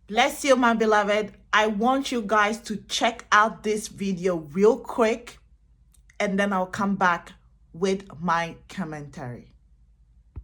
Bless you, my beloved. I want you guys to check out this video real quick, and then I'll come back with my commentary.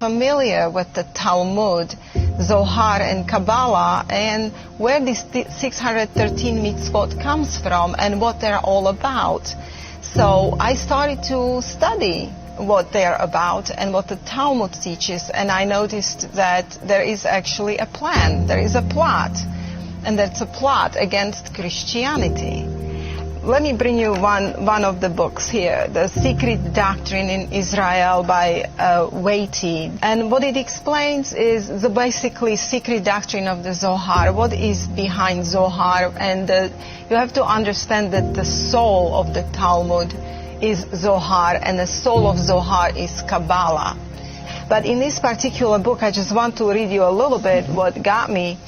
Familiar with the Talmud, Zohar, and Kabbalah, and where this 613 mitzvot comes from and what they're all about. So I started to study what they're about and what the Talmud teaches, and I noticed that there is actually a plan, there is a plot, and that's a plot against Christianity. Let me bring you one of the books here, The Secret Doctrine in Israel by Waiti. And what it explains is the basically secret doctrine of the Zohar, what is behind Zohar, and you have to understand that the soul of the Talmud is Zohar, and the soul of Zohar is Kabbalah. But in this particular book, I just want to read you a little bit what got me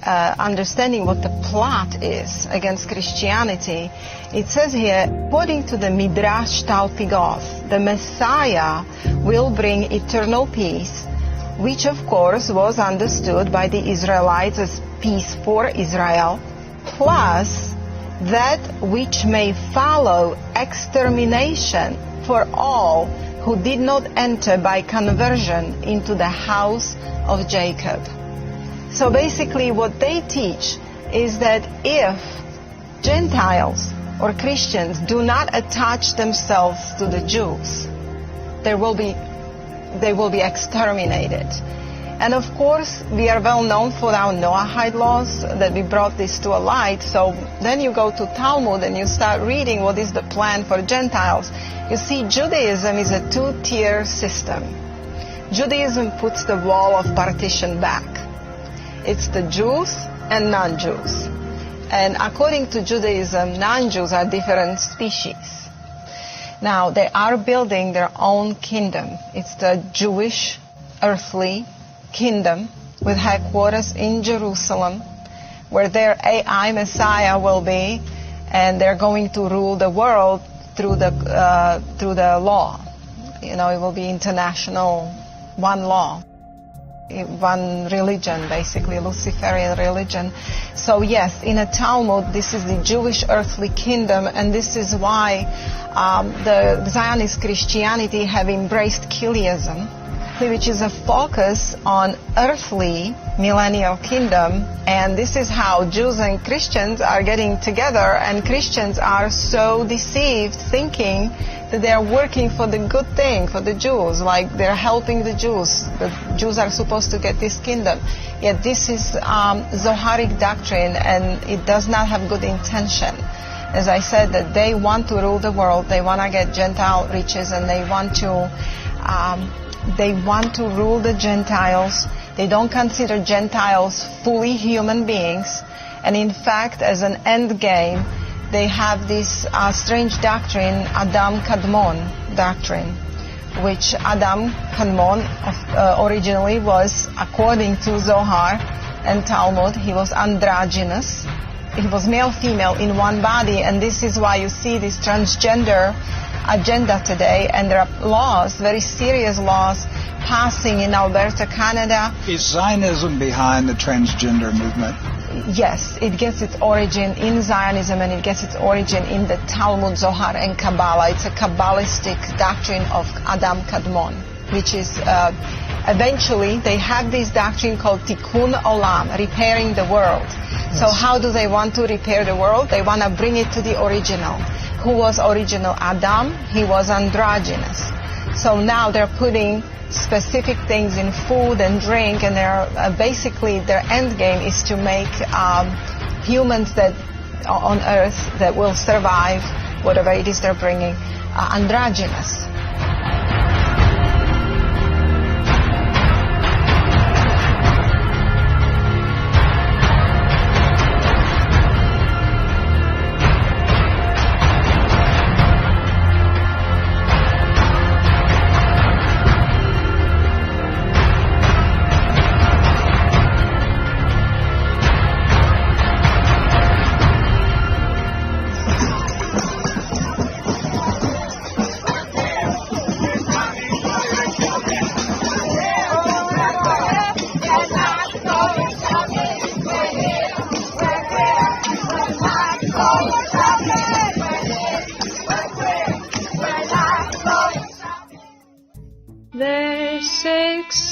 understanding what the plot is against Christianity. It says here, according to the Midrash Talpigoth, the Messiah will bring eternal peace, which of course was understood by the Israelites as peace for Israel, plus that which may follow extermination for all who did not enter by conversion into the house of Jacob. So basically what they teach is that if Gentiles or Christians do not attach themselves to the Jews, they will be exterminated. And of course, we are well known for our Noahide laws, that we brought this to a light. So then you go to Talmud and you start reading what is the plan for Gentiles. You see, Judaism is a two-tier system. Judaism puts the wall of partition back. It's the Jews and non-Jews. And according to Judaism, non-Jews are different species. Now, they are building their own kingdom. It's the Jewish earthly kingdom with headquarters in Jerusalem, where their AI Messiah will be, and they're going to rule the world through the law. You know, it will be international, one law, one religion, basically, Luciferian religion. So yes, in a Talmud, this is the Jewish earthly kingdom, and this is why the Zionist Christianity have embraced Kiliism, which is a focus on earthly millennial kingdom. And this is how Jews and Christians are getting together, and Christians are so deceived thinking that they are working for the good thing, for the Jews, like they're helping the Jews. The Jews are supposed to get this kingdom. Yet this is Zoharic doctrine, and it does not have good intention. As I said, that they want to rule the world, they want to get Gentile riches, and they want to rule the Gentiles. They don't consider Gentiles fully human beings. And in fact, as an end game, they have this strange doctrine, Adam Kadmon doctrine, which Adam Kadmon originally was, according to Zohar and Talmud, he was androgynous. He was male-female in one body, and this is why you see this transgender agenda today, and there are laws, very serious laws, passing in Alberta, Canada. Is Zionism behind the transgender movement? Yes, it gets its origin in Zionism, and it gets its origin in the Talmud, Zohar, and Kabbalah. It's a Kabbalistic doctrine of Adam Kadmon, which is eventually they have this doctrine called Tikkun Olam, repairing the world. Yes. So how do they want to repair the world? They want to bring it to the original. Who was original Adam? He was androgynous. So now they're putting specific things in food and drink, and they're basically their end game is to make humans that on earth that will survive whatever it is they're bringing androgynous.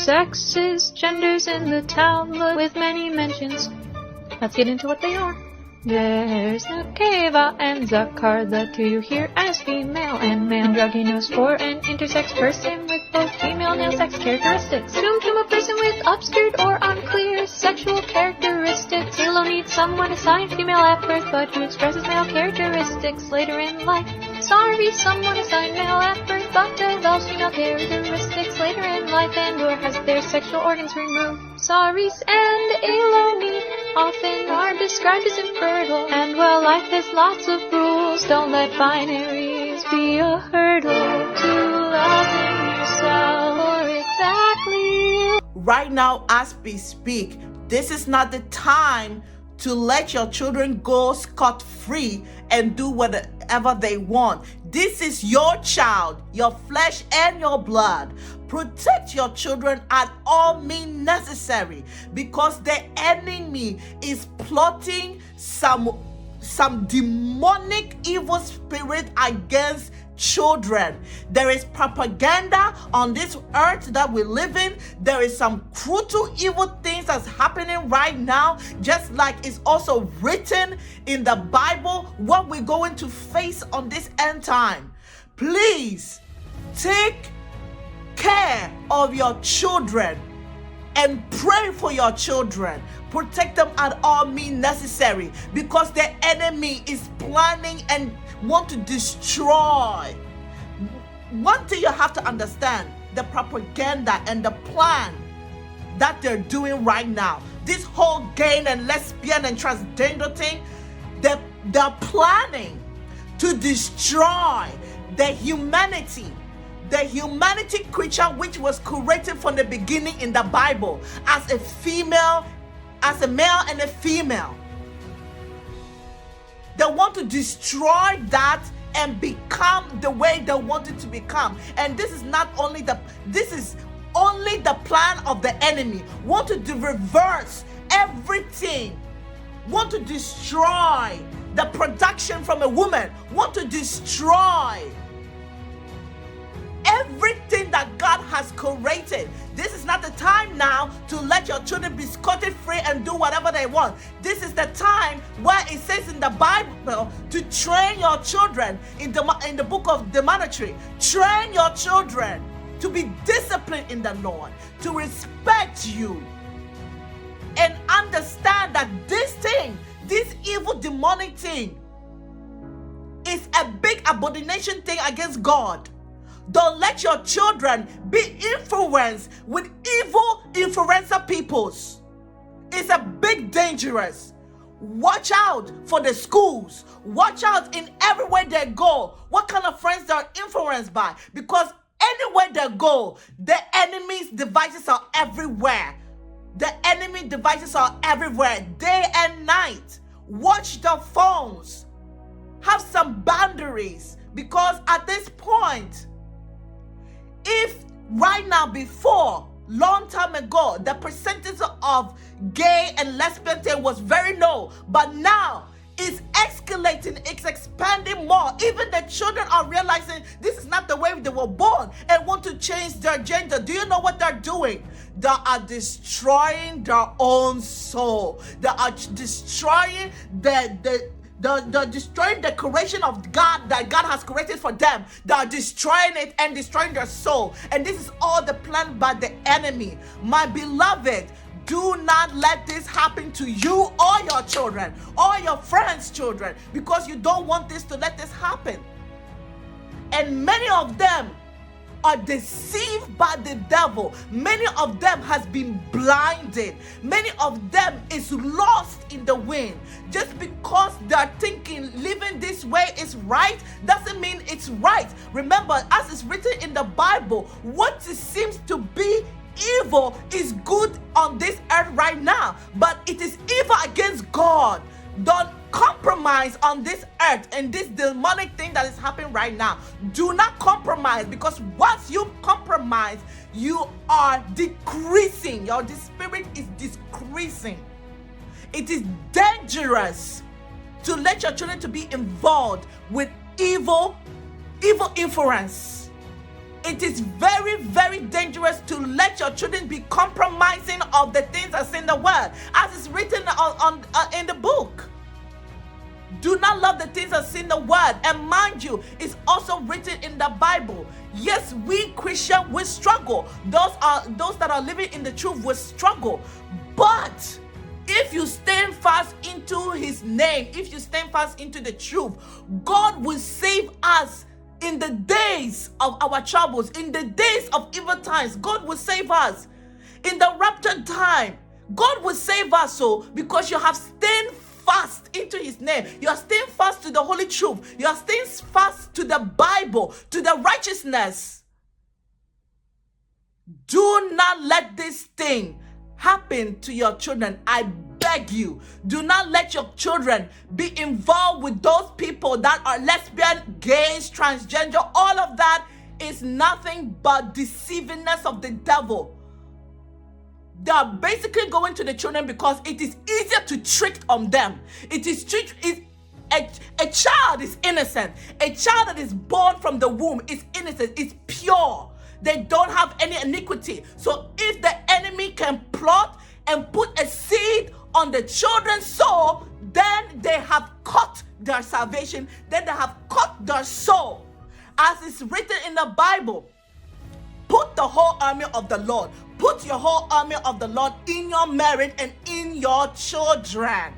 sexes, genders in the Talmud with many mentions. Let's get into what they are. There's Nekeva and Zakar, the two you hear as female and male. Androgynous for an intersex person with both female and male sex characteristics. Tum a person with obscured or unclear sexual characteristics. Halo needs someone assigned female at birth but who expresses male characteristics later in life. Sorry, someone assigned male at birth but develops female characteristics later in life and or has their sexual organs removed. Saris and Eloni often are described as infertile. And while life has lots of rules, don't let binaries be a hurdle to loving yourself or exactly. Right now, as we speak, this is not the time to let your children go scot-free and do whatever they want. This is your child, your flesh and your blood. Protect your children at all means necessary, because the enemy is plotting some demonic evil spirit against children. There is propaganda on this earth that we live in. There is some brutal evil things that's happening right now, just like it's also written in the Bible what we're going to face on this end time. Please take care of your children and pray for your children. Protect them at all means necessary, because the enemy is planning and want to destroy. One thing you have to understand, the propaganda and the plan that they're doing right now, this whole gay and lesbian and transgender thing, they're planning to destroy the humanity creature which was created from the beginning in the Bible as a female, as a male and a female. They want to destroy that and become the way they want it to become. And this is only the plan of the enemy. Want to reverse everything. Want to destroy the production from a woman. Want to destroy everything that God has created. This is not the time now to let your children be scotted free and do whatever they want. This is the time where it says in the Bible to train your children in the book of Deuteronomy. Train your children to be disciplined in the Lord, to respect you, and understand that this thing, this evil demonic thing, is a big abomination thing against God. Don't let your children be influenced with evil influencer peoples. It's a big dangerous. Watch out for the schools. Watch out in everywhere they go. What kind of friends they're influenced by. Because anywhere they go, the enemy's devices are everywhere. The enemy devices are everywhere, day and night. Watch the phones. Have some boundaries. Because at this point, if right now, before, long time ago, the percentage of gay and lesbian thing was very low, but now it's escalating, it's expanding more. Even the children are realizing this is not the way they were born and want to change their gender. Do you know what they're doing? They are destroying their own soul. They are destroying They're destroying the creation of God that God has created for them. They are destroying it and destroying their soul. And this is all the plan by the enemy. My beloved, do not let this happen to you or your children or your friends' children, because you don't want this to let this happen. And many of them are deceived by the devil. Many of them has been blinded. Many of them is lost in the wind. Just because they're thinking living this way is right doesn't mean it's right. Remember, as it's written in the Bible, what seems to be evil is good on this earth right now, but it is evil against God. Don't compromise on this earth and this demonic thing that is happening right now. Do not compromise, because once you compromise, you are decreasing. Your spirit is decreasing. It is dangerous to let your children to be involved with evil influence. It is very, very dangerous to let your children be compromising of the things that's in the word, as is written in the book. Do not love the things that's in the word. And mind you, it's also written in the Bible. Yes, we Christians will struggle. Those that are living in the truth will struggle. But if you stand fast into his name, if you stand fast into the truth, God will save us in the days of our troubles, in the days of evil times. God will save us. In the rapture time, God will save us, so because you have stayed fast into his name. You are staying fast to the holy truth. You are staying fast to the Bible, to the righteousness. Do not let this thing happen to your children. I beg you, do not let your children be involved with those people that are lesbian, gays, transgender. All of that is nothing but deceivingness of the devil. They are basically going to the children because it is easier to trick on them. A child is innocent. A child that is born from the womb is innocent, is pure. They don't have any iniquity. So if the enemy can plot and put a seed on the children's soul, then they have caught their salvation. Then they have caught their soul. As is written in the Bible, put the whole army of the Lord. Put your whole army of the Lord in your marriage and in your children.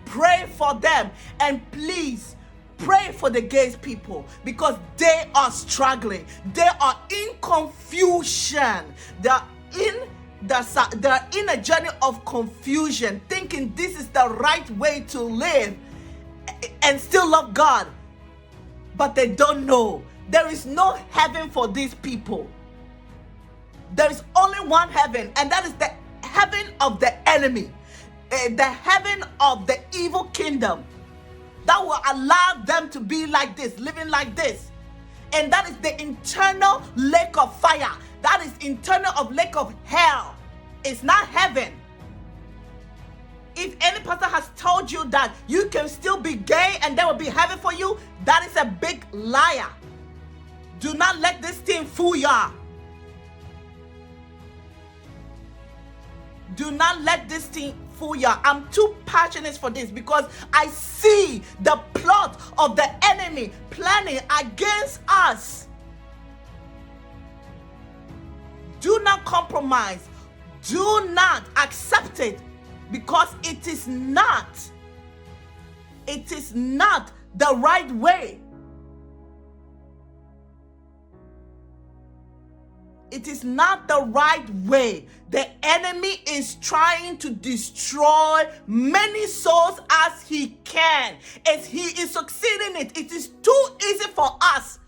Pray for them, and please pray for the gays people, because they are struggling. They are in confusion. They are in a journey of confusion, thinking this is the right way to live and still love God. But they don't know. There is no heaven for these people. There is only one heaven, and that is the heaven of the enemy, the heaven of the evil kingdom that will allow them to be like this, living like this. And that is the internal lake of fire. That is internal of lake of hell. It's not heaven. If any pastor has told you that you can still be gay and there will be heaven for you, that is a big liar. Do not let this thing fool y'all. Do not let this thing fool you. I'm too passionate for this because I see the plot of the enemy planning against us. Do not compromise. Do not accept it, because it is not the right way. It is not the right way. The enemy is trying to destroy many souls as he can. As he is succeeding it is too easy for us.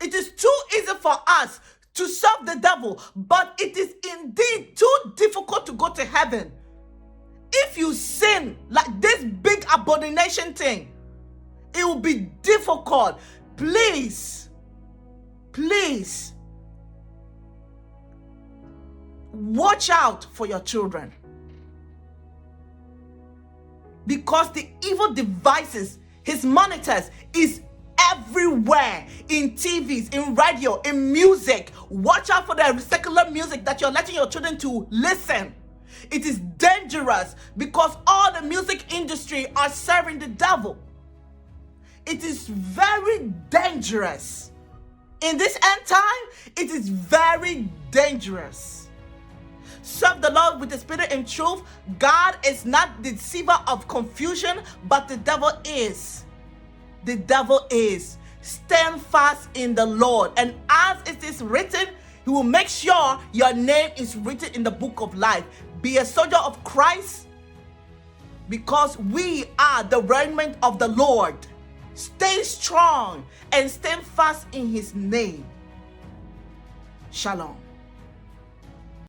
It is too easy for us to serve the devil. But it is indeed too difficult to go to heaven. If you sin like this big abomination thing, it will be difficult. Please, watch out for your children, because the evil devices, his monitors, is everywhere, in TVs, in radio, in music. Watch out for the secular music that you're letting your children to listen. It is dangerous because all the music industry are serving the devil. It is very dangerous. In this end time, it is very dangerous. Serve the Lord with the spirit and truth. God is not the deceiver of confusion, but the devil is. The devil is. Stand fast in the Lord, and as it is written, he will make sure your name is written in the book of life. Be a soldier of Christ, because we are the remnant of the Lord. Stay strong and stand fast in his name. Shalom.